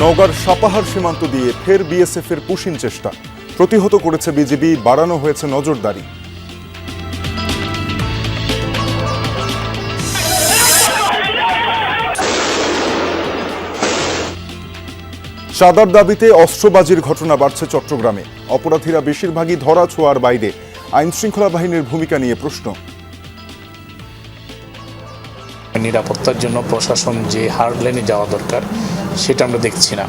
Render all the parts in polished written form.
নওগাঁর সাপাহার সীমান্ত দিয়ে ফের বিএসএফের পুশিং চেষ্টা প্রতিহত করেছে বিজিবি, বাড়ানো হয়েছে নজরদারি। চাঁদার দাবিতে অস্ত্রবাজির ঘটনা বাড়ছে চট্টগ্রামে। অপরাধীরা বেশিরভাগই ধরা ছোঁয়ার বাইরে। আইন শৃঙ্খলা বাহিনীর ভূমিকা নিয়ে প্রশ্ন। নিরাপত্তার জন্য প্রশাসন যে হার্ড লাইনে যাওয়া দরকার সেটা আমরা দেখছি না।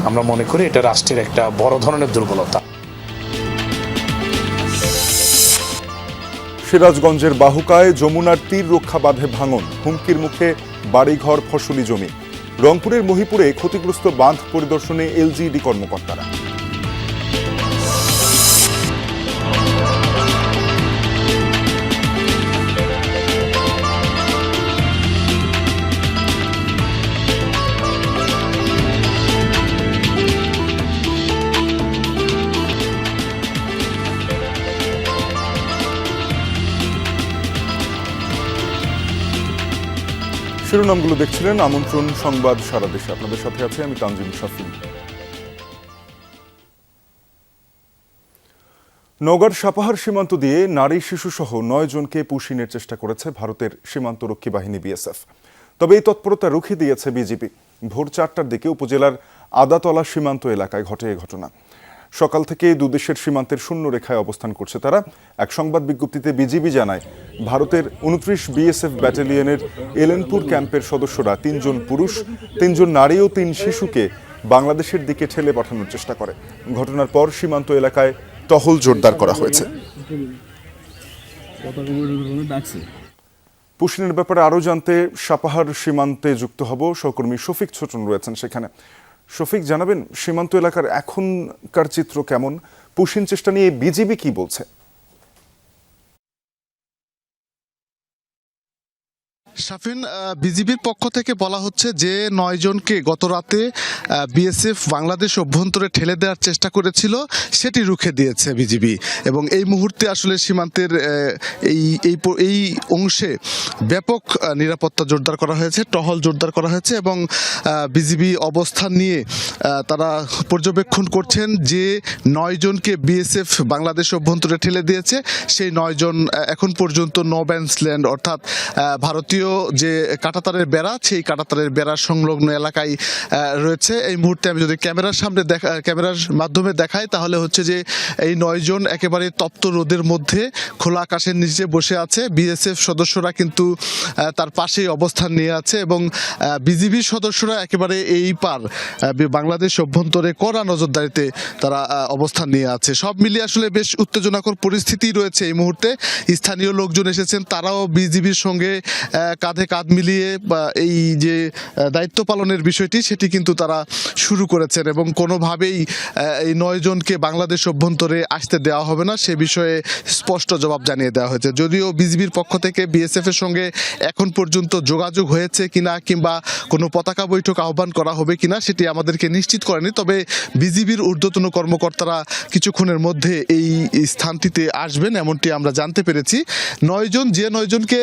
আমরা মনে করি এটা রাষ্ট্রের একটা বড় ধরনের দুর্বলতা। সিরাজগঞ্জের বাহুকায় যমুনার তীর রক্ষা বাঁধে ভাঙন, হুমকির মুখে বাড়িঘর, ফসলি জমি। রংপুরের মহিপুরে ক্ষতিগ্রস্ত বাঁধ পরিদর্শনে এলজিইডি কর্মকর্তারা। শিরোনামগুলো দেখছিলেন আমন্ত্রণ সংবাদ সারা দেশে। আপনাদের সাথে আছে আমি তানজিম শাফি। নওগাঁর সাপাহার সীমান্ত দিয়ে নারী শিশু সহ 9 জনকে পুশিংয়ের চেষ্টা করেছে ভারতের সীমান্তরক্ষী বাহিনী বিএসএফ। তবে এই তৎপরতা রুখে দিয়েছে বিজিবি। ভোর 4টার দিকে উপজেলার আদাতলা সীমান্ত এলাকায় ঘটে এ ঘটনা। সকাল থেকে দুদেশের সীমান্তের শূন্য রেখায় অবস্থান করছে তারা। এক সংবাদ বিজ্ঞপ্তিতে বিজিবি জানায়, ভারতের 29 বিএসএফ ব্যাটালিয়নের এলেনপুর ক্যাম্পের সদস্যরা 3 জন পুরুষ, 3 জন নারী ও 3 শিশুকে বাংলাদেশের দিকে ঠেলে পাঠানোর চেষ্টা করে। ঘটনার পর সীমান্ত এলাকায় টহল জোরদার করা হয়েছে। পুশিংয়ের ব্যাপারে আরও জানতে সাপাহার সীমান্তে যুক্ত হব। সহকর্মী শফিক ছোটন রয়েছেন সেখানে। শফিক, জানাবেন সীমান্ত এলাকার এখনকার চিত্র কেমন? পুশিং চেষ্টা নিয়ে বিজিবি কি বলছে? শাফিন, বিজিবির পক্ষ থেকে বলা হচ্ছে যে 9 জনকে গত রাতে বিএসএফ বাংলাদেশ অভ্যন্তরে ঠেলে দেওয়ার চেষ্টা করেছিল, সেটি রুখে দিয়েছে বিজিবি। এবং এই মুহূর্তে আসলে সীমান্তের এই অংশে ব্যাপক নিরাপত্তা জোরদার করা হয়েছে, টহল জোরদার করা হয়েছে এবং বিজিবি অবস্থান নিয়ে তারা পর্যবেক্ষণ করছেন যে 9 জনকে বিএসএফ বাংলাদেশ অভ্যন্তরে ঠেলে দিয়েছে। সেই 9 জন এখন পর্যন্ত নো ব্যান্স ল্যান্ড অর্থাৎ ভারতীয় যে কাঁটাতারের বেড়া, সেই কাঁটাতারের বেড়ার সংলগ্ন এলাকায় রয়েছে। এই মুহূর্তে আমি যদি ক্যামেরার মাধ্যমে দেখাই তাহলে হচ্ছে যে এই 9 জন একেবারে তপ্ত রোদের মধ্যে খোলা আকাশের নিচে বসে আছে। বিএসএফ সদস্যরা কিন্তু তার পাশেই অবস্থান নিয়ে আছে এবং বিজিবির সদস্যরা একেবারে এই পার বাংলাদেশ অভ্যন্তরে কড়া নজরদারিতে তারা অবস্থান নিয়ে আছে। সব মিলিয়ে আসলে বেশ উত্তেজনাকর পরিস্থিতি রয়েছে এই মুহূর্তে। স্থানীয় লোকজন এসেছেন, তারাও বিজিবির সঙ্গে কাঁধে কাঁধ মিলিয়ে এই যে দায়িত্ব পালনের বিষয়টি সেটি কিন্তু তারা শুরু করেছেন এবং কোনোভাবেই এই 9 জনকে বাংলাদেশ অভ্যন্তরে আসতে দেওয়া হবে না সে বিষয়ে স্পষ্ট জবাব জানিয়ে দেওয়া হয়েছে। যদিও বিজিবির পক্ষ থেকে বিএসএফ এর সঙ্গে এখন পর্যন্ত যোগাযোগ হয়েছে কিনা কিংবা কোনো পতাকা বৈঠক আহ্বান করা হবে কিনা সেটি আমাদেরকে নিশ্চিত করেনি। তবে বিজিবির ঊর্ধ্বতন কর্মকর্তারা কিছুক্ষণের মধ্যে এই স্থানটিতে আসবেন এমনটি আমরা জানতে পেরেছি। 9 জনকে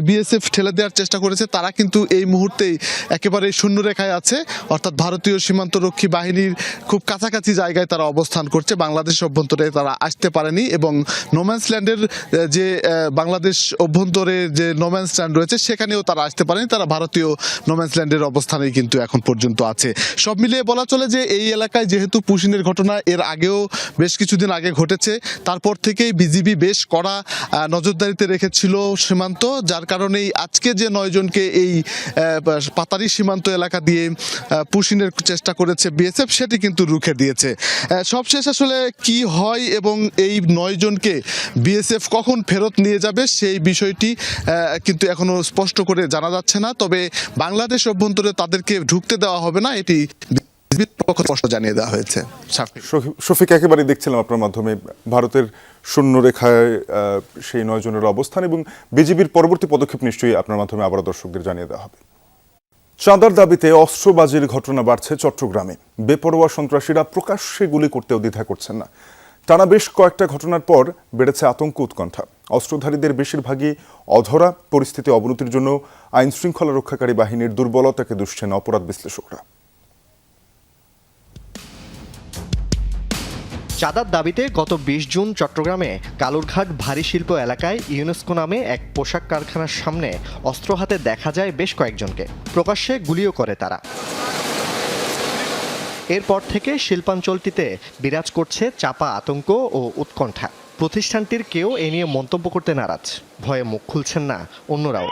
বিএসএফ ঠেলে দেওয়ার চেষ্টা করেছে তারা কিন্তু এই মুহূর্তেই একেবারে শূন্য রেখায় আছে, অর্থাৎ ভারতীয় সীমান্তরক্ষী বাহিনীর খুব কাছাকাছি জায়গায় তারা অবস্থান করছে। বাংলাদেশ অভ্যন্তরে তারা আসতে পারেনি এবং নোম্যান্স ল্যান্ডের যে বাংলাদেশ অভ্যন্তরে যে নোম্যান্স ল্যান্ড রয়েছে সেখানেও তারা আসতে পারেনি। তারা ভারতীয় নোম্যান্স ল্যান্ডের অবস্থানেই কিন্তু এখন পর্যন্ত আছে। সব মিলিয়ে বলা চলে যে এই এলাকায় যেহেতু পুশিংয়ের ঘটনা এর আগেও বেশ কিছুদিন আগে ঘটেছে, তারপর থেকেই বিজিবি বেশ কড়া নজরদারিতে রেখেছিল সীমান্ত, যার কারণেই আজকে যে 9 জনকে এই পাতারি সীমান্ত এলাকা দিয়ে পুশিংয়ের চেষ্টা করেছে বিএসএফ সেটি কিন্তু রুখে দিয়েছে। সবশেষ আসলে কি হয় এবং এই 9 জনকে বিএসএফ কখন ফেরত নিয়ে যাবে সেই বিষয়টি কিন্তু এখনো স্পষ্ট করে জানা যাচ্ছে না। তবে বাংলাদেশ অভ্যন্তরে তাদেরকে ঢুকতে দেওয়া হবে না, এটি স্পষ্ট জানিয়ে দেওয়া হয়েছে। শফিক, একেবারে দেখছিলাম আপনার মাধ্যমে ভারতের শূন্য রেখায় সেই 9 জনের অবস্থান এবং বিজিবির পরবর্তী পদক্ষেপ নিশ্চয়ই আপনার মাধ্যমে আবারও দর্শকদের জানিয়ে দেওয়া হবে। চাঁদার দাবিতে অস্ত্রবাজির ঘটনা বাড়ছে চট্টগ্রামে। বেপরোয়া সন্ত্রাসীরা প্রকাশ্যে গুলি করতেও দ্বিধা করছেন না। টানা বেশ কয়েকটা ঘটনার পর বেড়েছে আতঙ্ক উৎকণ্ঠা। অস্ত্রধারীদের বেশিরভাগই অধরা। পরিস্থিতি অবনতির জন্য আইন শৃঙ্খলা রক্ষাকারী বাহিনীর দুর্বলতাকে দুষছেন অপরাধ বিশ্লেষকরা। চাঁদার দাবিতে গত ২০ জুন চট্টগ্রামে কালুরঘাট ভারী শিল্প এলাকায় ইউনেস্কো নামে এক পোশাক কারখানার সামনে অস্ত্র হাতে দেখা যায় বেশ কয়েকজনকে। প্রকাশ্যে গুলিও করে তারা। এরপর থেকে শিল্পাঞ্চলটিতে বিরাজ করছে চাপা আতঙ্ক ও উৎকণ্ঠা। প্রতিষ্ঠানটির কেউ এ নিয়ে মন্তব্য করতে নারাজ, ভয়ে মুখ খুলছেন না অন্যরাও।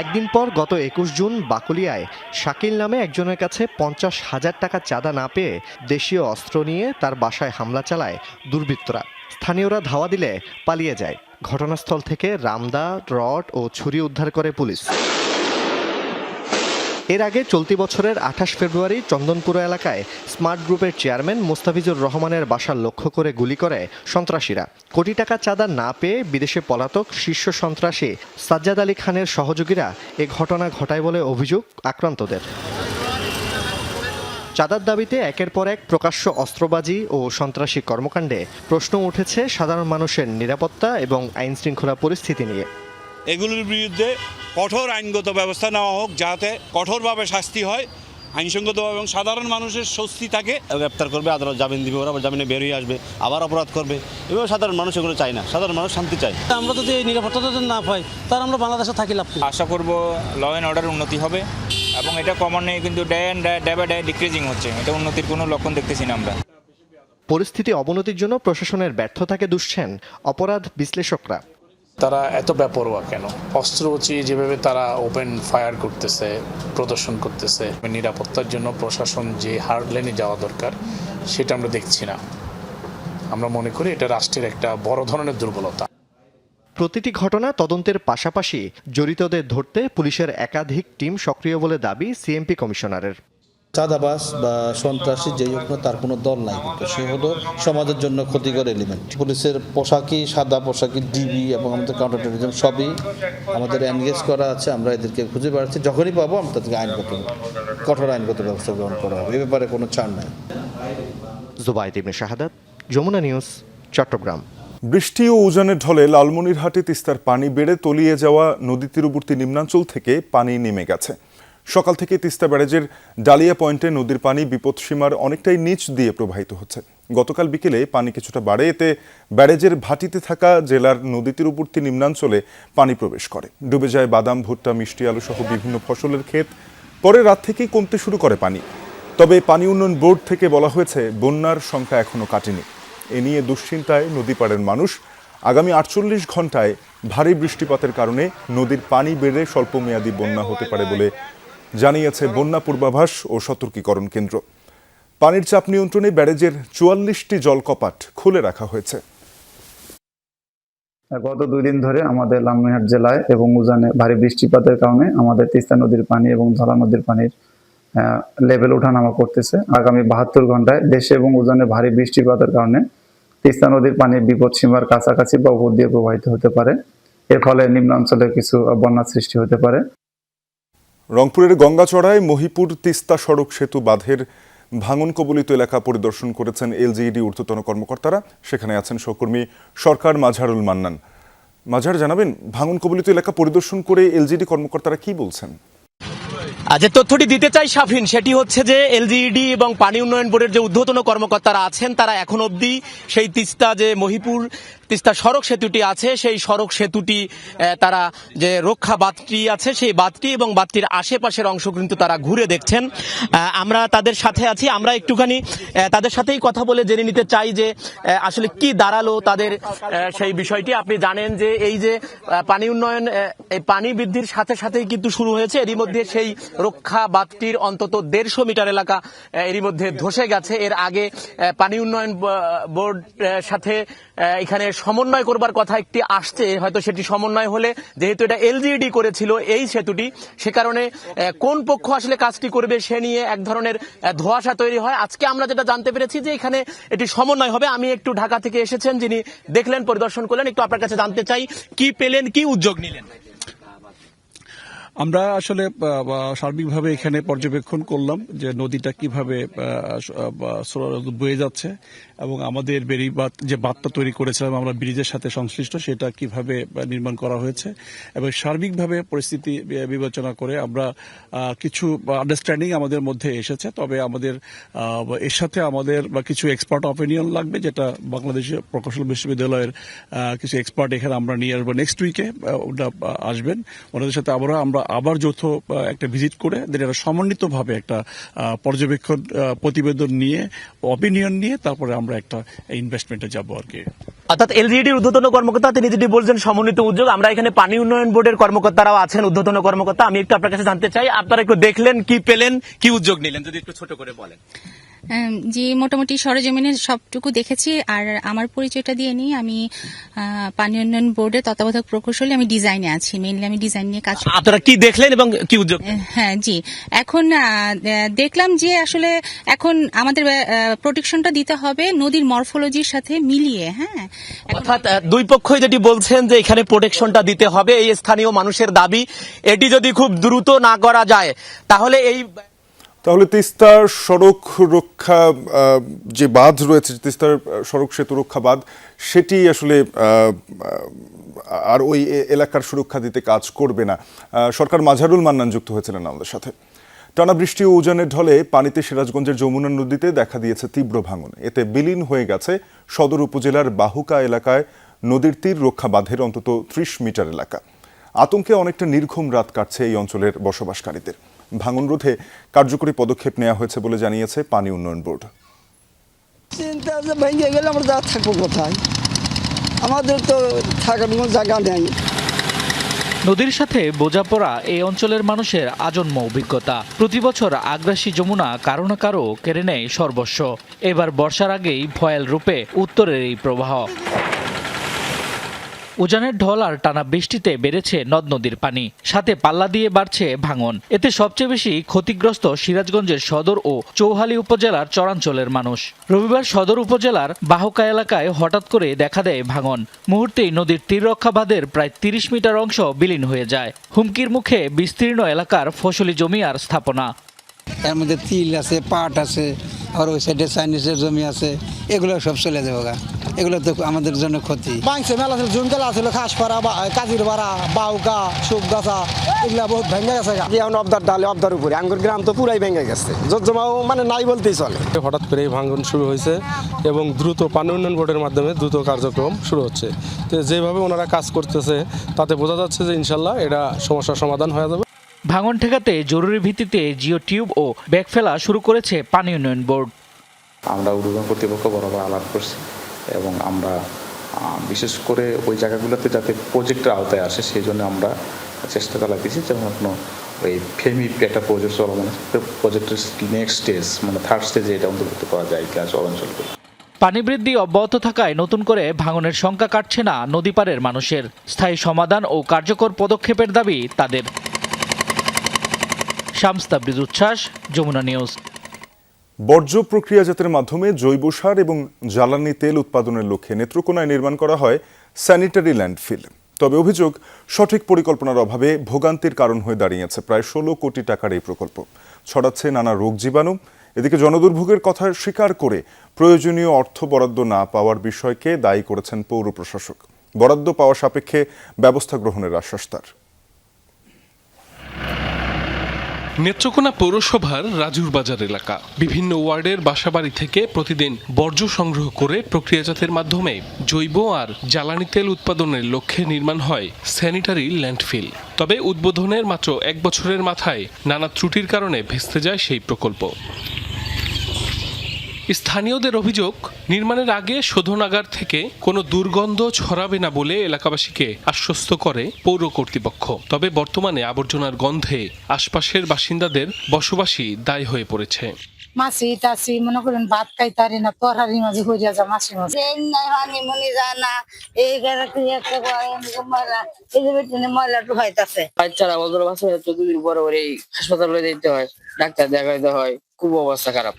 একদিন পর গত ২১ জুন বাকুলিয়ায় শাকিল নামে একজনের কাছে ৫০,০০০ টাকা চাঁদা না পেয়ে দেশীয় অস্ত্র নিয়ে তার বাসায় হামলা চালায় দুর্বৃত্তরা। স্থানীয়রা ধাওয়া দিলে পালিয়ে যায়। ঘটনাস্থল থেকে রামদা, রড ও ছুরি উদ্ধার করে পুলিশ। এর আগে চলতি বছরের ২৮ ফেব্রুয়ারি চন্দনপুর এলাকায় স্মার্ট গ্রুপের চেয়ারম্যান মোস্তাফিজুর রহমানের বাসার লক্ষ্য করে গুলি করে সন্ত্রাসীরা। কোটি টাকা চাঁদা না পেয়ে বিদেশে পলাতক শীর্ষ সন্ত্রাসী সাজ্জাদ আলী খানের সহযোগীরা এ ঘটনা ঘটায় বলে অভিযোগ আক্রান্তদের। চাঁদার দাবিতে একের পর এক প্রকাশ্য অস্ত্রবাজি ও সন্ত্রাসী কর্মকাণ্ডে প্রশ্ন উঠেছে সাধারণ মানুষের নিরাপত্তা এবং আইনশৃঙ্খলা পরিস্থিতি নিয়ে। এগুলোর বিরুদ্ধে কঠোর আইনগত ব্যবস্থা নেওয়া হোক, যাতে কঠোরভাবে শাস্তি হয়, আইনসঙ্গতভাবে এবং সাধারণ মানুষের স্বস্তি থাকে। গ্রেপ্তার করবে, আদালত জামিন দিবে, ওরা জামিনে বেরিয়ে আসবে, আবার অপরাধ করবে। এভাবে সাধারণ মানুষ এগুলো চায় না, সাধারণ মানুষ শান্তি চায়। আমরা যদি এই নিরাপত্তাটা না পাই তার আমরা বাংলাদেশে থাকি লাভ। আশা করব ল অ্যান্ড অর্ডার উন্নতি হবে এবং এটা কমনে কিন্তু ডে বাই ডে ডিক্রিজিং হচ্ছে। এটা উন্নতির কোনো লক্ষণ দেখতেছি না আমরা। পরিস্থিতি অবনতির জন্য প্রশাসনের ব্যর্থতাকে দুষছেন অপরাধ বিশ্লেষকরা। তারা এত বেপরোয়া কেন? অস্ত্র উঁচিয়ে যেভাবে তারা ওপেন ফায়ার করতেছে, প্রদর্শন করতেছে, নিরাপত্তার জন্য প্রশাসন যে হার্ড লাইনে যাওয়া দরকার সেটা আমরা দেখছি না। আমরা মনে করি এটা রাষ্ট্রের একটা বড় ধরনের দুর্বলতা। প্রতিটি ঘটনা তদন্তের পাশাপাশি জড়িতদের ধরতে পুলিশের একাধিক টিম সক্রিয় বলে দাবি সিএমপি কমিশনারের। চাঁদাবাজ বা সন্ত্রাসী যেই হোক না, তার কোনো দল নাই, কিন্তু সে হলো সমাজের জন্য ক্ষতিকর এলিমেন্ট। পুলিশের পোশাকই, সাদা পোশাকই, ডিবি এবং আমাদের কাউন্টার টেরোরিজম সবই আমাদের এনগেজ করা আছে। আমরা এদেরকে খুঁজে বেড়াচ্ছি, যখনই পাবো আমরা তাদেরকে কঠোর আইনগত ব্যবস্থা গ্রহণ করা হবে। এ ব্যাপারে কোনো ছাড় নাই। জুবাইদ ইবনে শাহাদাত, যমুনা নিউজ, চট্টগ্রাম। বৃষ্টি ও উজানের ঢলে লালমনিরহাটে তিস্তার পানি বেড়ে তলিয়ে যাওয়া নদী তীরবর্তী নিম্নাঞ্চল থেকে পানি নেমে গেছে। সকাল থেকে তিস্তা ব্যারেজের ডালিয়া পয়েন্টে নদীর পানি বিপদসীমার অনেকটাই নিচ দিয়ে প্রবাহিত হচ্ছে। গতকাল বিকেলে পানি কিছুটা বাড়ে, এতে ব্যারেজের ভাটিতে থাকা জেলার নদী তীরবর্তী নিম্নাঞ্চলে পানি প্রবেশ করে। ডুবে যায় বাদাম, ভুট্টা, মিষ্টি আলু সহ বিভিন্ন ফসলের ক্ষেত। পরে রাত থেকেই কমতে শুরু করে পানি। তবে পানি উন্নয়ন বোর্ড থেকে বলা হয়েছে বন্যার সংখ্যা এখনো কাটেনি। এ নিয়ে দুশ্চিন্তায় নদী পাড়ের মানুষ। আগামী ৪৮ ঘন্টায় ভারী বৃষ্টিপাতের কারণে নদীর পানি বেড়ে স্বল্পমেয়াদী বন্যা হতে পারে বলে জানিয়েছে বন্যা পূর্বাভাস ও সতর্কীকরণ কেন্দ্র। পানির চাপ নিয়ন্ত্রণে ব্যারেজের ৪৪টি জলকপাট খুলে রাখা হয়েছে। গত ২ দিন ধরে আমাদের লালমনিরহাট জেলায় এবং উজানে ভারী বৃষ্টিপাতের কারণে আমাদের তিস্তা নদীর পানি এবং ধলা নদীর পানির লেভেল ওঠানামা করতেছে। আগামী ৭২ ঘন্টায় দেশে এবং উজানে ভারী বৃষ্টিপাতের কারণে তিস্তা নদীর পানি বিপদসীমার কাছাকাছি বা উপর দিয়ে প্রবাহিত হতে পারে। এর ফলে নিম্নাঞ্চলে কিছু বন্যা সৃষ্টি হতে পারে। রংপুরের গঙ্গাচড়ায় মহিপুর তিস্তা সড়ক সেতু বাঁধের ভাঙন কবলিত এলাকা পরিদর্শন করেছেন এলজিইডি ঊর্ধ্বতন কর্মকর্তারা। সেখানে আছেন সহকর্মী সরকার মাঝারুল মান্নান। মাঝার, জানাবেন ভাঙন কবলিত এলাকা পরিদর্শন করে এলজিইডি কর্মকর্তারা কি বলছেন? যে তথ্যটি দিতে চাই শাফিন, সেটি হচ্ছে যে এলজিইডি এবং পানি উন্নয়ন বোর্ডের যে ঊর্ধ্বতন কর্মকর্তারা আছেন তারা এখন অবধি সেই তিস্তা যে মহিপুর তিস্তা সড়ক সেতুটি আছে সেই সড়ক সেতুটি তারা যে রক্ষা বাঁধটি আছে সেই বাঁধটি এবং বাঁধটির আশেপাশের অংশ কিন্তু তারা ঘুরে দেখছেন। আমরা তাদের সাথে আছি, আমরা একটুখানি তাদের সাথেই কথা বলে জেনে নিতে চাই যে আসলে কি দাঁড়ালো তাদের সেই বিষয়টি। আপনি জানেন যে এই যে পানি উন্নয়ন, এই পানি বৃদ্ধির সাথে সাথেই কিন্তু শুরু হয়েছে। এরই মধ্যে সেই রক্ষা বাঁধটির অন্তত ১৫০ মিটার এলাকা এরই মধ্যে ধসে গেছে। এর আগে পানি উন্নয়ন বোর্ড সাথে এখানে সমন্বয় করবার কথা একটি আসছে, হয়তো সেটি সমন্বয় হলে, যেহেতু এটা এলজিইডি করেছিল এই সেতুটি, সে কারণে কোন পক্ষ আসলে কাজটি করবে সে নিয়ে এক ধরনের ধোঁয়াশা তৈরি হয়। আজকে আমরা যেটা জানতে পেরেছি যে এখানে এটি সমন্বয় হবে। আমি একটু ঢাকা থেকে এসেছেন, যিনি দেখলেন, পরিদর্শন করলেন, একটু আপনার কাছে জানতে চাই কি পেলেন, কি উদ্যোগ নিলেন? আমরা আসলে সার্বিকভাবে এখানে পর্যবেক্ষণ করলাম যে নদীটা কিভাবে বয়ে যাচ্ছে এবং আমাদের বেড়িবাঁধ যে বাঁধটা তৈরি করেছিলাম আমরা ব্রিজের সাথে সংশ্লিষ্ট সেটা কিভাবে নির্মাণ করা হয়েছে এবং সার্বিকভাবে পরিস্থিতি বিবেচনা করে আমরা কিছু আন্ডারস্ট্যান্ডিং আমাদের মধ্যে এসেছে। তবে আমাদের এর সাথে আমাদের কিছু এক্সপার্ট অপিনিয়ন লাগবে, যেটা বাংলাদেশের প্রকৌশল বিশ্ববিদ্যালয়ের কিছু এক্সপার্ট এখানে আমরা নিয়ে আসবো নেক্সট উইকে। ওটা আসবেন, ওনাদের সাথে আমরা আবার যৌথ একটা ভিজিট করে একটা সমন্বিতভাবে একটা পর্যবেক্ষণ প্রতিবেদন নিয়ে অপিনিয়ন নিয়ে তারপরে আমরা একটা ইনভেস্টমেন্টে যাব আর কি। অর্থাৎ এলজিইডির ঊর্ধ্বতন কর্মকর্তা তিনি যেটি বলছেন সমন্বিত উদ্যোগ, আমরা এখানে পানি উন্নয়ন বোর্ডের কর্মকর্তারাও আছেন, ঊর্ধ্বতন কর্মকর্তা। আমি একটু আপনার কাছে জানতে চাই, আপনারা একটু দেখলেন, কি পেলেন, কি উদ্যোগ নিলেন, যদি একটু ছোট করে বলেন। জি, মোটামুটি সরেজমিনের সবটুকু দেখেছি। আর আমার পরিচয়টা দিয়ে নিই, আমি পানি উন্নয়ন বোর্ডের তত্ত্বাবধায়ক প্রকৌশলী, আমি ডিজাইনে আছি, মেইনলি আমি ডিজাইন নিয়ে কাজ করি। আপনারা কি দেখলেন এবং কি উদ্যোগ? হ্যাঁ জি, এখন দেখলাম যে আসলে এখন আমাদের প্রোটেকশনটা দিতে হবে নদীর মরফোলজির সাথে মিলিয়ে। হ্যাঁ, অর্থাৎ দুই পক্ষই যেটি বলছেন যে এখানে প্রোটেকশনটা দিতে হবে, এই স্থানীয় মানুষের দাবি, এটি যদি খুব দ্রুত না করা যায় তাহলে তিস্তার সড়ক রক্ষা যে বাঁধ রয়েছে, তিস্তার সড়ক সেতু রক্ষা বাঁধ, সেটি আসলে আর ওই এলাকার সুরক্ষা দিতে কাজ করবে না। সরকার মাঝারুল মান্নান যুক্ত হয়েছিলেন আমাদের সাথে। টানা বৃষ্টি ও উজানের ঢলে পানিতে সিরাজগঞ্জের যমুনা নদীতে দেখা দিয়েছে তীব্র ভাঙন। এতে বিলীন হয়ে গেছে সদর উপজেলার বাহুকা এলাকায় নদীর তীর রক্ষা বাঁধের অন্তত 30 মিটার এলাকা। আতঙ্কে অনেকটা নির্ঘুম রাত কাটছে এই অঞ্চলের বসবাসকারীদের। ভাঙন রোধে কার্যকরী পদক্ষেপ নেওয়া হয়েছে বলে জানিয়েছে পানি উন্নয়ন বোর্ড। চিন্তা যে ভেঙে গেলে আমরা যা থাকবো কোথায়, আমাদের তো থাকার কোনো জায়গা নেই। নদীর সাথে বোঝাপড়া এই অঞ্চলের মানুষের আজন্ম অভিজ্ঞতা। প্রতি বছর আগ্রাসী যমুনা কারো না কারো কেড়ে নেয় সর্বস্ব। এবার বর্ষার আগেই ভয়াল রূপে উত্তরের এই প্রবাহ। উজানের ঢল আর টানা বৃষ্টিতে বেড়েছে নদ নদীর পানি, সাথে পাল্লা দিয়ে বাড়ছে ভাঙন। এতে সবচেয়ে বেশি ক্ষতিগ্রস্ত সিরাজগঞ্জের সদর ও চৌহালি উপজেলার চরাঞ্চলের মানুষ। রবিবার সদর উপজেলার বাহুকা এলাকায় হঠাৎ করে দেখা দেয় ভাঙন। মুহূর্তেই নদীর তীররক্ষা বাঁধের প্রায় 30 মিটার অংশ বিলীন হয়ে যায়। হুমকির মুখে বিস্তীর্ণ এলাকার ফসলি জমি আর স্থাপনা। এর মধ্যে তিল আছে, পাট আছে, আর ওই সাইডে চাইনিজের জমি আছে, এগুলো সব চলে যাবে। এগুলো তো আমাদের জন্য ক্ষতি। বাংছে মেলা ছিল, জুনতলা ছিল, খাসপাড়া, কাজিরপাড়া, বাউকা, সুপগাছা, এগুলা বহুত ভেঙে গেছে। এখন অবদার ডালে অবদার উপরে আঙ্গুর গ্রাম তো পুরাই ভেঙে গেছে, জমাও মানে নাই বলতেই চলে। হঠাৎ করে এই ভাঙন শুরু হয়েছে এবং দ্রুত পানি উন্নয়ন বোর্ডের মাধ্যমে দ্রুত কার্যক্রম শুরু হচ্ছে। তো যেভাবে ওনারা কাজ করতেছে তাতে বোঝা যাচ্ছে যে ইনশাল্লাহ এটা সমস্যার সমাধান হয়ে যাবে। ভাঙন ঠেকাতে জরুরি ভিত্তিতে জিও টিউব ও ব্যাগ ফেলা শুরু করেছে পানি উন্নয়ন বোর্ড। আমরা ঊর্ধ্বতন কর্তৃপক্ষ বরাবর আলাপ করছি এবং আমরা বিশেষ করে ওই জায়গাগুলোতে যাতে প্রজেক্টের আওতায় আসে সেই জন্য আমরা চেষ্টা চালাতেছি। যেমন আপনার ওই ফেমি একটা প্রজেক্ট চলমান আছে, প্রজেক্টের নেক্সট স্টেজ মানে থার্ড স্টেজে এটা অন্তর্ভুক্ত করা যায় কি অঞ্চলগুলো। পানি বৃদ্ধি অব্যাহত থাকায় নতুন করে ভাঙনের সংখ্যা কাটছে না নদীপাড়ের মানুষের। স্থায়ী সমাধান ও কার্যকর পদক্ষেপের দাবি তাদের। শামস তাবরিজ উচ্ছ্বাস, যমুনা নিউজ। বর্জ্য প্রক্রিয়াজাতের মাধ্যমে জৈব সার এবং জ্বালানি তেল উৎপাদনের লক্ষ্যে নেত্রকোনায় নির্মাণ করা হয় স্যানিটারি ল্যান্ডফিল। তবে অভিযোগ, সঠিক পরিকল্পনার অভাবে ভোগান্তির কারণ হয়ে দাঁড়িয়েছে প্রায় 16 কোটি টাকার এই প্রকল্প। ছড়াচ্ছে নানা রোগ জীবাণু। এদিকে জনদুর্ভোগের কথা স্বীকার করে প্রয়োজনীয় অর্থ বরাদ্দ না পাওয়ার বিষয়কে দায়ী করেছেন পৌর প্রশাসক। বরাদ্দ পাওয়া সাপেক্ষে ব্যবস্থা গ্রহণের আশ্বাস তার। নেত্রকোনা পৌরসভার রাজুর বাজার এলাকা, বিভিন্ন ওয়ার্ডের বাসাবাড়ি থেকে প্রতিদিন বর্জ্য সংগ্রহ করে প্রক্রিয়াজাতের মাধ্যমে জৈব আর জ্বালানি তেল উৎপাদনের লক্ষ্যে নির্মাণ হয় স্যানিটারি ল্যান্ডফিল। তবে উদ্বোধনের মাত্র 1 বছরের মাথায় নানা ত্রুটির কারণে ভেস্তে যায় সেই প্রকল্প। স্থানীয়দের অভিযোগ, নির্মাণের আগে শোধনাগার থেকে কোনো দুর্গন্ধ ছড়াবে না বলে এলাকাবাসীকে আশ্বস্ত করে পৌর কর্তৃপক্ষ। তবে বর্তমানে আবর্জনার গন্ধে আশপাশের বাসিন্দাদের বসবাসী দায়ী হয়ে পড়েছে। মাছি টাছি মনে করেন ভাত খাইতারি না, তরহারির মাঝে হইয়া যা মাছি মাছ মনে যায় না, এই ময়লা ঢুকাইতেছে। বাচ্চারা বদল বাচ্চা 2 দিন পরে হাসপাতালে যেতে হয়, ডাক্তার দেখাইতে হয়, খুব অবস্থা খারাপ।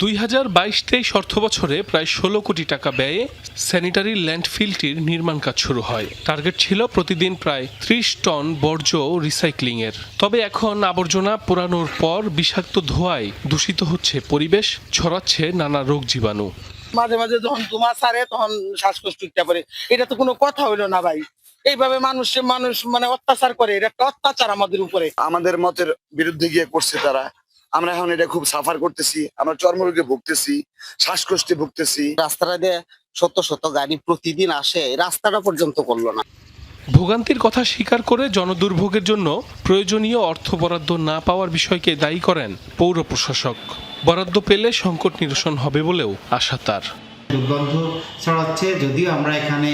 2022-23 অর্থবছরে প্রায় 16 কোটি টাকা ব্যয়ে স্যানিটারি ল্যান্ডফিলটির নির্মাণ কাজ শুরু হয়। টার্গেট ছিল প্রতিদিন প্রায় 30 টন বর্জ্য রিসাইক্লিংয়ের। তবে এখন আবর্জনা পোড়ানোর পর বিষাক্ত ধোঁয়ায় দূষিত হচ্ছে পরিবেশ, ছড়াচ্ছে নানা রোগ জীবাণু। মাঝে মাঝে যখন ধোঁয়া ছাড়ে তখন শ্বাসকষ্ট উঠতে পারে। এটা তো কোনো কথা হইলো না ভাই। এইভাবে মানুষ মানে অত্যাচার করে, এটা একটা অত্যাচার আমাদের উপরে। আমাদের মতের বিরুদ্ধে গিয়ে করছে তারা। আমরা এখন এটা খুব সাফার করতেছি, আমরা চর্মরোগে ভুগতেছি, শ্বাসকষ্টে ভুগতেছি। রাস্তাটা দিয়ে শত শত গাড়ি প্রতিদিন আসে, রাস্তাটা পর্যন্ত করলো না। ভোগান্তির কথা স্বীকার করে জনদুর্ভোগের জন্য প্রয়োজনীয় অর্থ বরাদ্দ না পাওয়ার বিষয়কে দায়ী করেন পৌর প্রশাসক। বরাদ্দ পেলে সংকট নিরসন হবে বলেও আশা তার। দুর্গন্ধ ছড়াচ্ছে, যদিও আমরা এখানে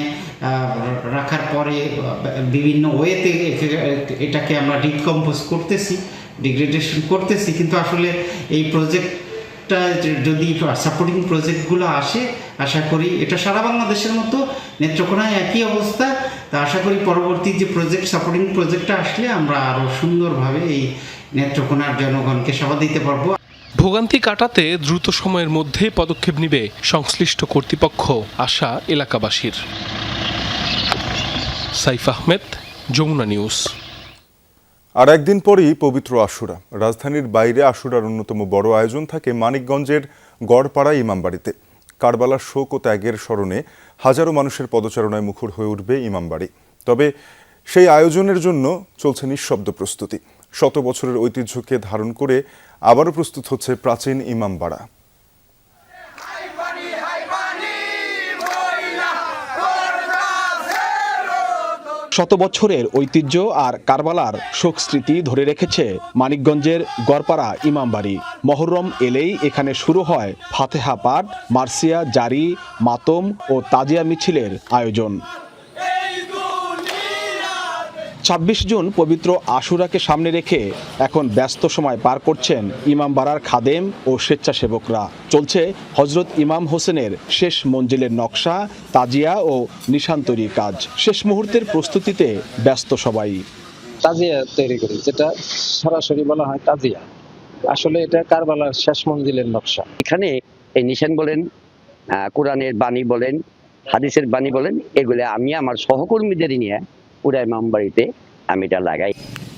রাখার পরে বিভিন্ন ওয়েতে এটাকে আমরা ডিকম্পোজ করতেছি, ডিগ্রেডেশন করতেছি, কিন্তু আসলে এই প্রজেক্টটা যদি সাপোর্টিং প্রজেক্টগুলো আসে, আশা করি এটা সারা বাংলাদেশের মতো নেত্রকোনায় একই অবস্থা। তা আশা করি পরবর্তী যে প্রজেক্ট, সাপোর্টিং প্রজেক্টটা আসলে আমরা আরও সুন্দরভাবে এই নেত্রকোনার জনগণকে সেবা দিতে পারবো। ভোগান্তি কাটাতে দ্রুত সময়ের মধ্যে পদক্ষেপ নেবে সংশ্লিষ্ট কর্তৃপক্ষ, আশা এলাকাবাসীর। সাইফ আহমেদ, যমুনা নিউজ। আর একদিন পরই পবিত্র আশুরা। রাজধানীর বাইরে আশুরার অন্যতম বড় আয়োজন থাকে মানিকগঞ্জের গড়পাড়া ইমামবাড়িতে। কারবালার শোক ও ত্যাগের স্মরণে হাজারো মানুষের পদচারণায় মুখর হয়ে উঠবে ইমামবাড়ি। তবে সেই আয়োজনের জন্য চলছে নিঃশব্দ প্রস্তুতি। শত বছরের ঐতিহ্যকে ধারণ করে আবারও প্রস্তুত হচ্ছে প্রাচীন ইমামবাড়া। শত বছরের ঐতিহ্য আর কারবালার শোক স্মৃতি ধরে রেখেছে মানিকগঞ্জের গড়পাড়া ইমামবাড়ি। মহররম এলেই এখানে শুরু হয় ফাতেহা পাঠ, মার্সিয়া জারি, মাতম ও তাজিয়া মিছিলের আয়োজন। ২৬ জুন পবিত্র আশুরাকে সামনে রেখে এখন ব্যস্ত সময় পার করছেন ইমামবাড়ার খাদেম ও স্বেচ্ছাসেবকরা। চলছে হজরত ইমাম হোসেনের শেষ মঞ্জিলের নকশা, তাজিয়া ও নিশান তৈরির কাজ। শেষ মুহূর্তের প্রস্তুতিতে ব্যস্ত সবাই। তাজিয়া তৈরি করি, যেটা সরাসরি বলা হয় তাজিয়া। আসলে এটা কারবালার শেষ মঞ্জিলের নকশা। এখানে এই নিশান বলেন, কোরআনের বাণী বলেন, হাদিসের বাণী বলেন, এগুলো আমি আমার সহকর্মীদের নিয়ে পুরা ইমামবাড়িতে আমি এটা লাগাই।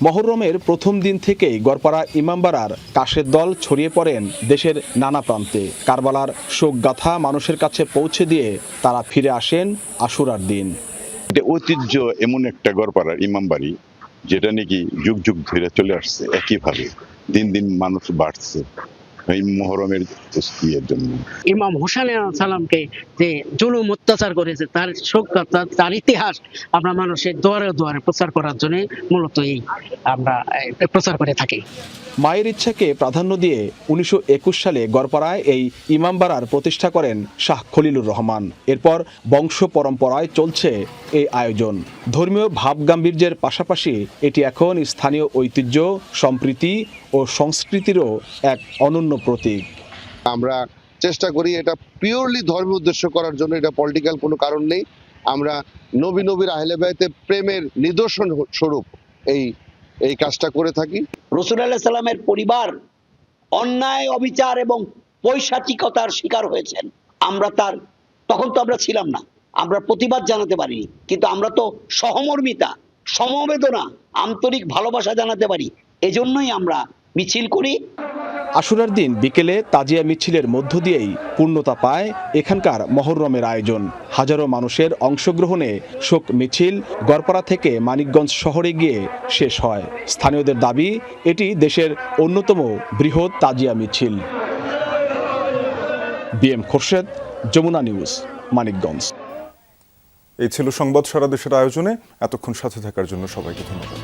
মহররমের প্রথম দিন থেকেই গড়পাড়া ইমামবাড়ার কাশের দল ছড়িয়ে পড়েন দেশের নানা প্রান্তে। কারবালার শোকগাথা মানুষের কাছে পৌঁছে দিয়ে তারা ফিরে আসেন আশুরার দিন। এটা ঐতিহ্য এমন একটা গড়পাড়ার ইমামবাড়ি যেটা নাকি যুগ যুগ ধরে চলে আসছে একইভাবে। দিন দিন মানুষ বাড়ছে এই মহরমের জন্য। ইমাম হোসেন সালামকে যে জুলুম অত্যাচার করেছে তার শোকগাথা, তার ইতিহাস আমরা মানুষের দুয়ারে দুয়ারে প্রচার করার জন্য মূলত আমরা প্রচার করে থাকি। মায়ের ইচ্ছাকে প্রাধান্য দিয়ে ১৯২১ সালে গড়পাড়ায় এই ইমামবাড়ার প্রতিষ্ঠা করেন শাহ খলিলুর রহমান। এরপর বংশ পরম্পরায় চলছে এই আয়োজন। ধর্মীয় ভাবগাম্ভীর্যের পাশাপাশি এটি এখন স্থানীয় ঐতিহ্য, সম্প্রীতি ও সংস্কৃতিরও এক অনন্য প্রতীক। আমরা চেষ্টা করি এটা পিওরলি ধর্মীয় উদ্দেশ্য করার জন্য, এটা পলিটিক্যাল কোনো কারণ নেই। আমরা নবীর আহলে বাইতে প্রেমের নিদর্শন স্বরূপ এই কাজটা করে থাকি। রাসূল আলাইহিস সালামের পরিবার অন্যায়, অবিচার এবং পৈশাচিকতার শিকার হয়েছেন। আমরা তখন তো আমরা ছিলাম না, আমরা প্রতিবাদ জানাতে পারিনি, কিন্তু আমরা তো সহমর্মিতা, সমবেদনা, আন্তরিক ভালোবাসা জানাতে পারি। এজন্যই আমরা মিছিল করি। আশুরার দিন বিকেলে তাজিয়া মিছিলের মধ্য দিয়েই পূর্ণতা পায় এখানকার মহররমের আয়োজন। হাজারো মানুষের অংশগ্রহণে শোক মিছিল গড়পাড়া থেকে মানিকগঞ্জ শহরে গিয়ে শেষ হয়। স্থানীয়দের দাবি এটি দেশের অন্যতম বৃহৎ তাজিয়া মিছিল। BM Khorshed, Jamuna news, Manikganj. এই ছিল সংবাদ সারা দেশের আয়োজনে। এতক্ষণ সাথে থাকার জন্য সবাইকে ধন্যবাদ।